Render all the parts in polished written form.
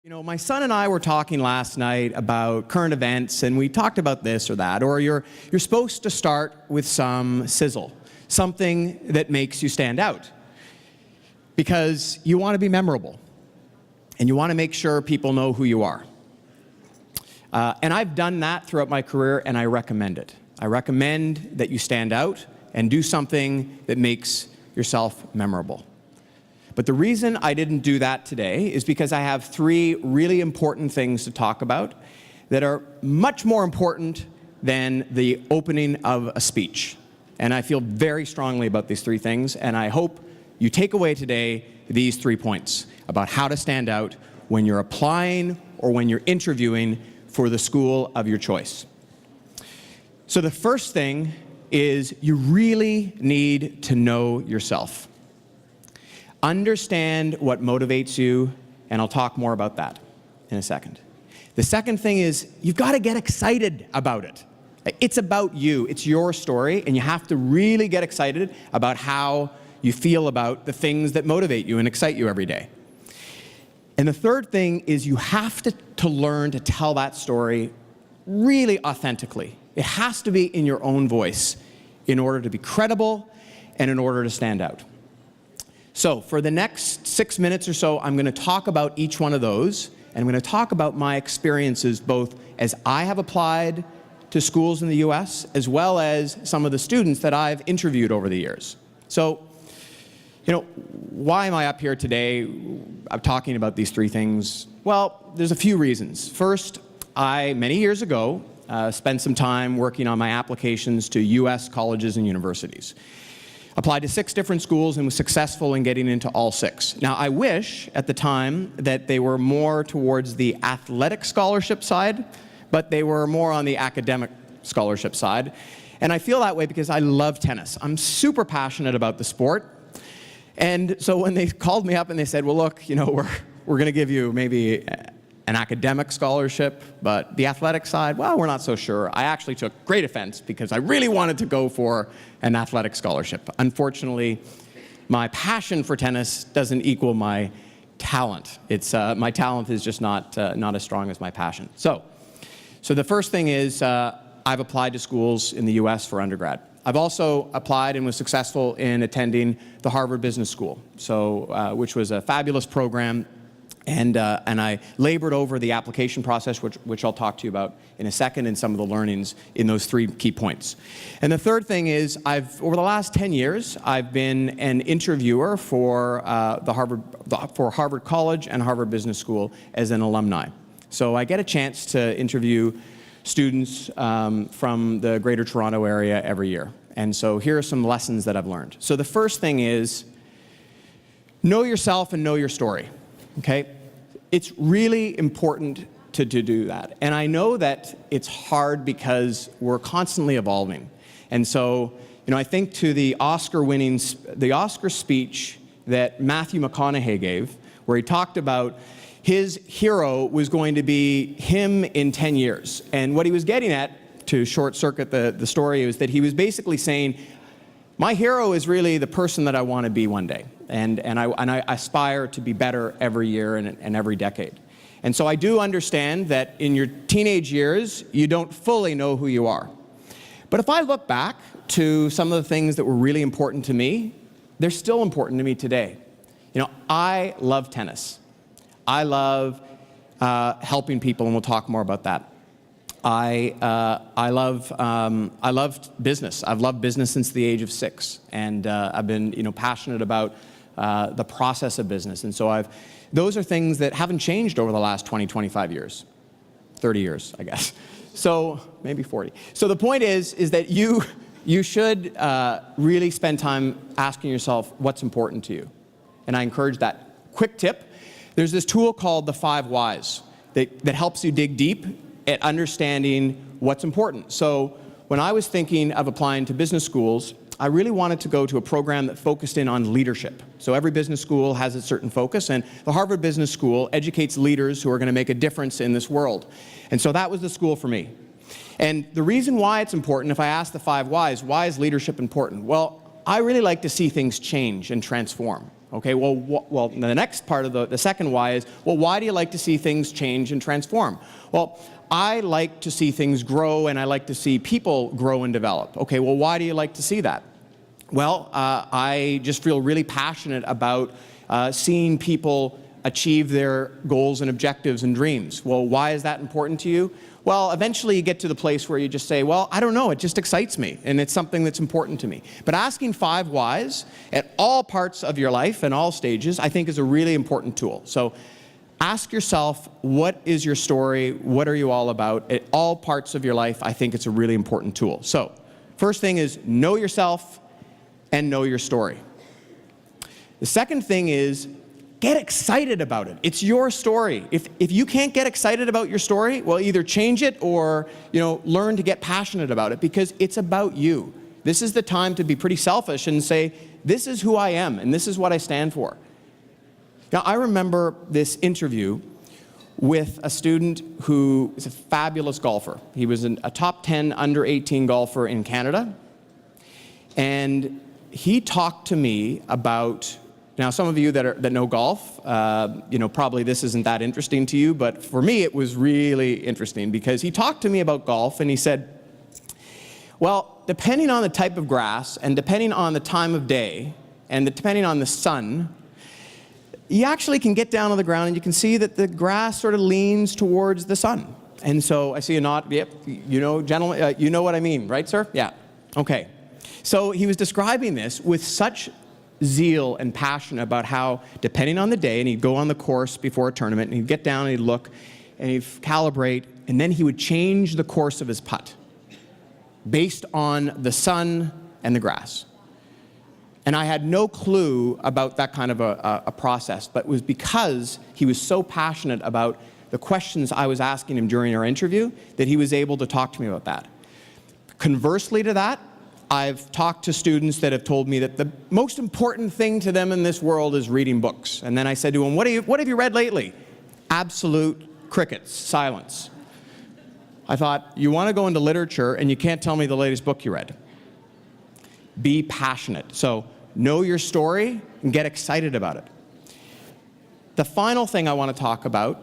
You know, my son and I were talking last night about current events, and we talked about this or that, or you're supposed to start with some sizzle, something that makes you stand out, because you want to be memorable, and you want to make sure people know who you are. And I've done that throughout my career, and I recommend it. I recommend that you stand out and do something that makes yourself memorable. But the reason I didn't do that today is because I have three really important things to talk about that are much more important than the opening of a speech. And I feel very strongly about these three things, and I hope you take away today these 3 points about how to stand out when you're applying or when you're interviewing for the school of your choice. So the first thing is you really need to know yourself. Understand what motivates you, and I'll talk more about that in a second. The second thing is you've got to get excited about it. It's about you. It's your story, and you have to really get excited about how you feel about the things that motivate you and excite you every day. And the third thing is you have to learn to tell that story really authentically. It has to be in your own voice in order to be credible and in order to stand out. So for the next 6 minutes or so, I'm going to talk about each one of those, and I'm going to talk about my experiences both as I have applied to schools in the US, as well as some of the students that I've interviewed over the years. So, you know, why am I up here today? I'm talking about these three things. Well, there's a few reasons. First, I, many years ago, spent some time working on my applications to US colleges and universities. Applied to 6 different schools and was successful in getting into all 6. Now, I wish at the time that they were more towards the athletic scholarship side, but they were more on the academic scholarship side. And I feel that way because I love tennis. I'm super passionate about the sport. And so when they called me up and they said, well, look, you know, we're going to give you maybe an academic scholarship, but the athletic side, well, we're not so sure. I actually took great offense because I really wanted to go for an athletic scholarship. Unfortunately, my passion for tennis doesn't equal my talent. My talent is just not as strong as my passion. So the first thing is I've applied to schools in the US for undergrad. I've also applied and was successful in attending the Harvard Business School, which was a fabulous program. And I labored over the application process, which I'll talk to you about in a second, and some of the learnings in those 3 key points. And the third thing is, over the last 10 years, I've been an interviewer for Harvard College and Harvard Business School as an alumni. So I get a chance to interview students from the Greater Toronto area every year. And so here are some lessons that I've learned. So the first thing is, know yourself and know your story. Okay? It's really important to do that. And I know that it's hard because we're constantly evolving. And so, you know, I think to the Oscar speech that Matthew McConaughey gave, where he talked about his hero was going to be him in 10 years. And what he was getting at, to short circuit the story, is that he was basically saying, my hero is really the person that I want to be one day. And I aspire to be better every year and every decade. And so I do understand that in your teenage years, you don't fully know who you are. But if I look back to some of the things that were really important to me, they're still important to me today. You know, I love tennis. I love helping people, and we'll talk more about that. I love business. I've loved business since the age of 6, and I've been, you know, passionate about the process of business. And so those are things that haven't changed over the last 20, 25 years, 30 years, I guess. So maybe 40. So the point is that you should really spend time asking yourself what's important to you. And I encourage that. Quick tip: there's this tool called the 5 Whys that helps you dig deep at understanding what's important. So when I was thinking of applying to business schools, I really wanted to go to a program that focused in on leadership. So every business school has a certain focus, and the Harvard Business School educates leaders who are going to make a difference in this world. And so that was the school for me. And the reason why it's important, if I ask the 5 Whys, why is leadership important? Well, I really like to see things change and transform. Okay, well, the next part of the second why is, well, why do you like to see things change and transform? Well, I like to see things grow, and I like to see people grow and develop. Okay, well, why do you like to see that? Well, I just feel really passionate about seeing people achieve their goals and objectives and dreams. Well, why is that important to you? Well, eventually you get to the place where you just say, well, I don't know, it just excites me, and it's something that's important to me. But asking 5 whys at all parts of your life and all stages, I think is a really important tool. So ask yourself, what is your story? What are you all about? At all parts of your life, I think it's a really important tool. So first thing is know yourself and know your story. The second thing is get excited about it. It's your story. If you can't get excited about your story, well, either change it or, learn to get passionate about it, because it's about you. This is the time to be pretty selfish and say, this is who I am and this is what I stand for. Now, I remember this interview with a student who is a fabulous golfer. He was a top 10 under 18 golfer in Canada. And he talked to me about, now some of you that know golf, probably this isn't that interesting to you, but for me it was really interesting because he talked to me about golf and he said, well, depending on the type of grass and depending on the time of day and depending on the sun, you actually can get down on the ground and you can see that the grass sort of leans towards the sun. And so I see a nod. Yep, gentlemen, you know what I mean, right, sir? Yeah. Okay. So he was describing this with such zeal and passion about how, depending on the day, and he'd go on the course before a tournament, and he'd get down and he'd look, and he'd calibrate, and then he would change the course of his putt based on the sun and the grass. And I had no clue about that kind of a process, but it was because he was so passionate about the questions I was asking him during our interview that he was able to talk to me about that. Conversely to that, I've talked to students that have told me that the most important thing to them in this world is reading books. And then I said to them, what have you read lately? Absolute crickets, silence. I thought, you want to go into literature and you can't tell me the latest book you read. Be passionate. So know your story and get excited about it. The final thing I want to talk about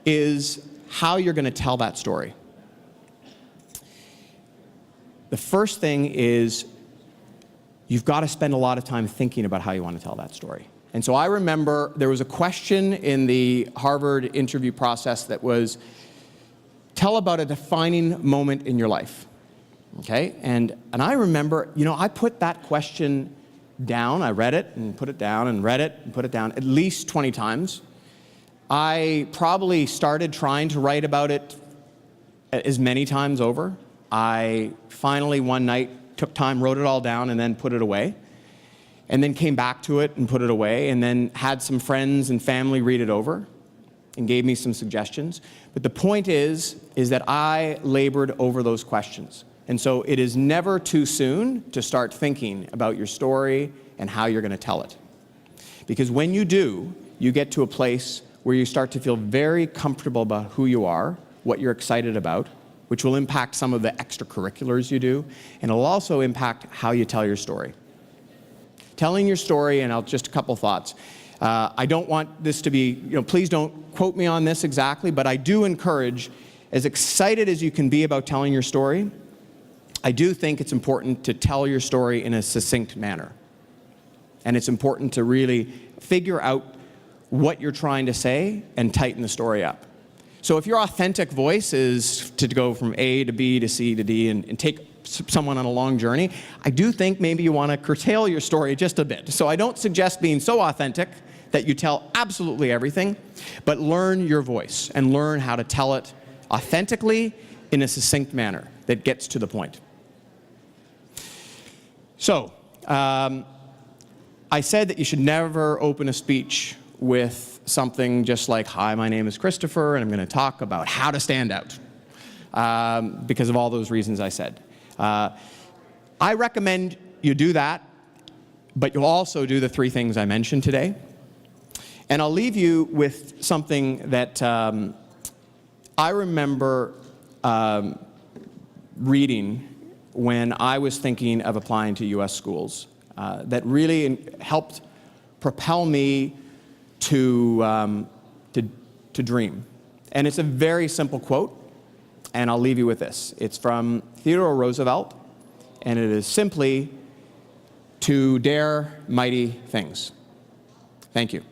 is how you're going to tell that story. The first thing is you've got to spend a lot of time thinking about how you want to tell that story. And so I remember there was a question in the Harvard interview process that was, tell about a defining moment in your life. Okay? And I remember, I put that question down. I read it and put it down and read it and put it down at least 20 times. I probably started trying to write about it as many times over. I finally one night took time, wrote it all down, and then put it away. And then came back to it and put it away, and then had some friends and family read it over and gave me some suggestions. But the point is that I labored over those questions. And so it is never too soon to start thinking about your story and how you're going to tell it. Because when you do, you get to a place where you start to feel very comfortable about who you are, what you're excited about, which will impact some of the extracurriculars you do, and it'll also impact how you tell your story. Telling your story, and just a couple thoughts. I don't want this to be, please don't quote me on this exactly, but I do encourage, as excited as you can be about telling your story, I do think it's important to tell your story in a succinct manner. And it's important to really figure out what you're trying to say and tighten the story up. So if your authentic voice is to go from A to B to C to D and take someone on a long journey, I do think maybe you want to curtail your story just a bit. So I don't suggest being so authentic that you tell absolutely everything, but learn your voice and learn how to tell it authentically in a succinct manner that gets to the point. So I said that you should never open a speech with something just like, hi, my name is Christopher, and I'm going to talk about how to stand out, because of all those reasons I said. I recommend you do that, but you'll also do the 3 things I mentioned today. And I'll leave you with something that I remember reading when I was thinking of applying to US schools that really helped propel me to dream. And it's a very simple quote, and I'll leave you with this. It's from Theodore Roosevelt, and it is simply, to dare mighty things. Thank you.